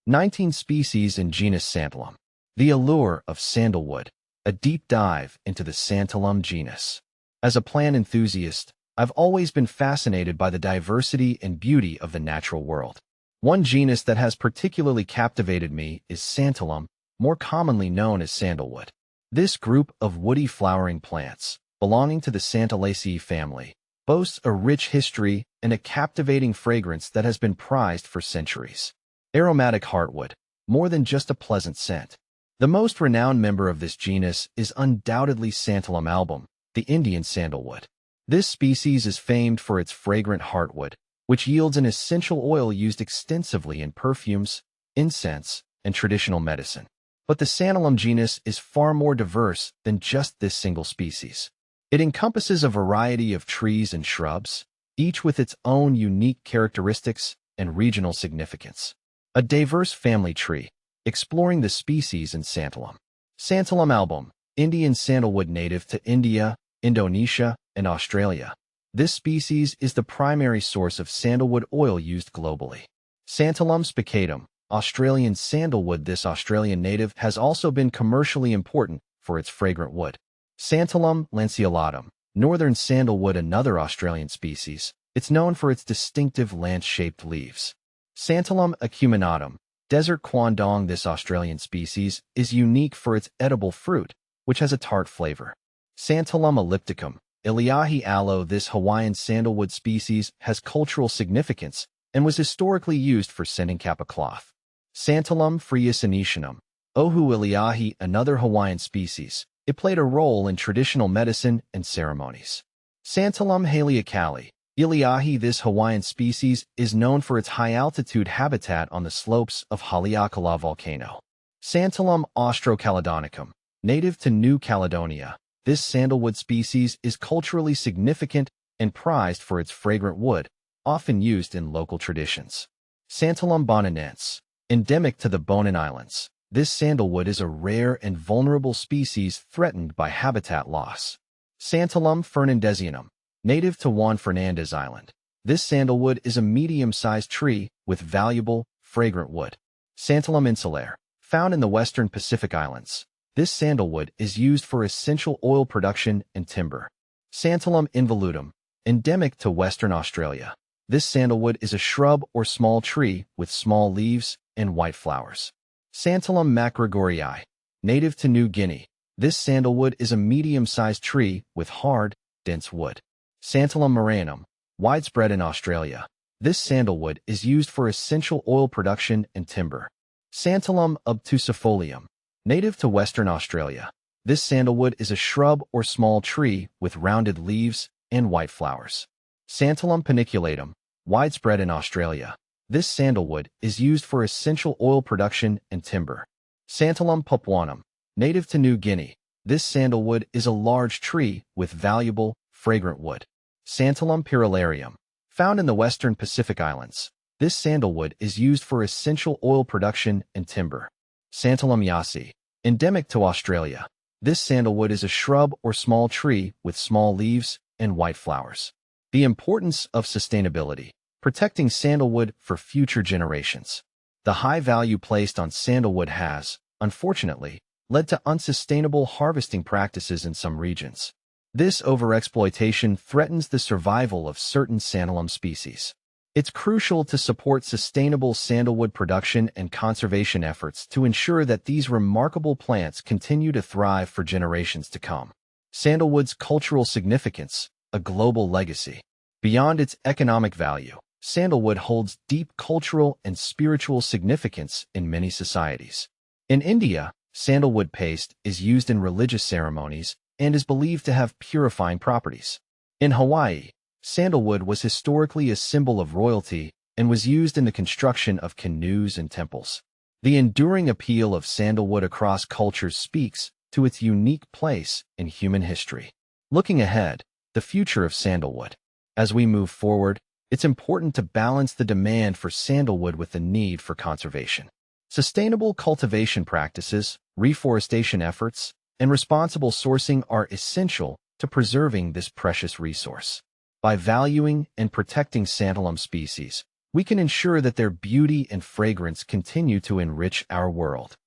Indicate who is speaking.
Speaker 1: 19 species in genus Santalum. The allure of sandalwood. A deep dive into the Santalum genus. As a plant enthusiast, I've always been fascinated by the diversity and beauty of the natural world. One genus that has particularly captivated me is Santalum, more commonly known as sandalwood. This group of woody flowering plants, belonging to the Santalaceae family, boasts a rich history and a captivating fragrance that has been prized for centuries. Aromatic heartwood, more than just a pleasant scent. The most renowned member of this genus is undoubtedly Santalum album, the Indian sandalwood. This species is famed for its fragrant heartwood, which yields an essential oil used extensively in perfumes, incense, and traditional medicine. But the Santalum genus is far more diverse than just this single species. It encompasses a variety of trees and shrubs, each with its own unique characteristics and regional significance. A diverse family tree, exploring the species in Santalum. Santalum album, Indian sandalwood native to India, Indonesia, and Australia. This species is the primary source of sandalwood oil used globally. Santalum spicatum, Australian sandalwood. This Australian native has also been commercially important for its fragrant wood. Santalum lanceolatum, northern sandalwood, another Australian species. It's known for its distinctive lance-shaped leaves. Santalum acuminatum, desert quandong. This Australian species is unique for its edible fruit, which has a tart flavor. Santalum ellipticum, Iliahi aloe. This Hawaiian sandalwood species has cultural significance and was historically used for scenting kapa cloth. Santalum freesinicianum, Ohu Iliahi, another Hawaiian species. It played a role in traditional medicine and ceremonies. Santalum haleakali, Iliahi. This Hawaiian species is known for its high-altitude habitat on the slopes of Haleakala volcano. Santalum austrocaledonicum, native to New Caledonia. This sandalwood species is culturally significant and prized for its fragrant wood, often used in local traditions. Santalum boninense, endemic to the Bonin Islands. This sandalwood is a rare and vulnerable species threatened by habitat loss. Santalum fernandesianum, native to Juan Fernandez Island. This sandalwood is a medium-sized tree with valuable, fragrant wood. Santalum insulaire, found in the western Pacific Islands. This sandalwood is used for essential oil production and timber. Santalum involutum, endemic to Western Australia. This sandalwood is a shrub or small tree with small leaves and white flowers. Santalum macrogorei, native to New Guinea. This sandalwood is a medium-sized tree with hard, dense wood. Santalum moranum, widespread in Australia. This sandalwood is used for essential oil production and timber. Santalum obtusifolium, native to Western Australia. This sandalwood is a shrub or small tree with rounded leaves and white flowers. Santalum paniculatum, widespread in Australia. This sandalwood is used for essential oil production and timber. Santalum papuanum, native to New Guinea. This sandalwood is a large tree with valuable, fragrant wood. Santalum pyralarium, found in the western Pacific Islands. This sandalwood is used for essential oil production and timber. Santalum yasi, endemic to Australia. This sandalwood is a shrub or small tree with small leaves and white flowers. The importance of sustainability. Protecting sandalwood for future generations. The high value placed on sandalwood has, unfortunately, led to unsustainable harvesting practices in some regions. This overexploitation threatens the survival of certain Santalum species. It's crucial to support sustainable sandalwood production and conservation efforts to ensure that these remarkable plants continue to thrive for generations to come. Sandalwood's cultural significance, a global legacy. Beyond its economic value, sandalwood holds deep cultural and spiritual significance in many societies. In India, sandalwood paste is used in religious ceremonies and is believed to have purifying properties. In Hawaii, sandalwood was historically a symbol of royalty and was used in the construction of canoes and temples. The enduring appeal of sandalwood across cultures speaks to its unique place in human history. Looking ahead, the future of sandalwood. As we move forward, it's important to balance the demand for sandalwood with the need for conservation. Sustainable cultivation practices, reforestation efforts, and responsible sourcing are essential to preserving this precious resource. By valuing and protecting Santalum species, we can ensure that their beauty and fragrance continue to enrich our world.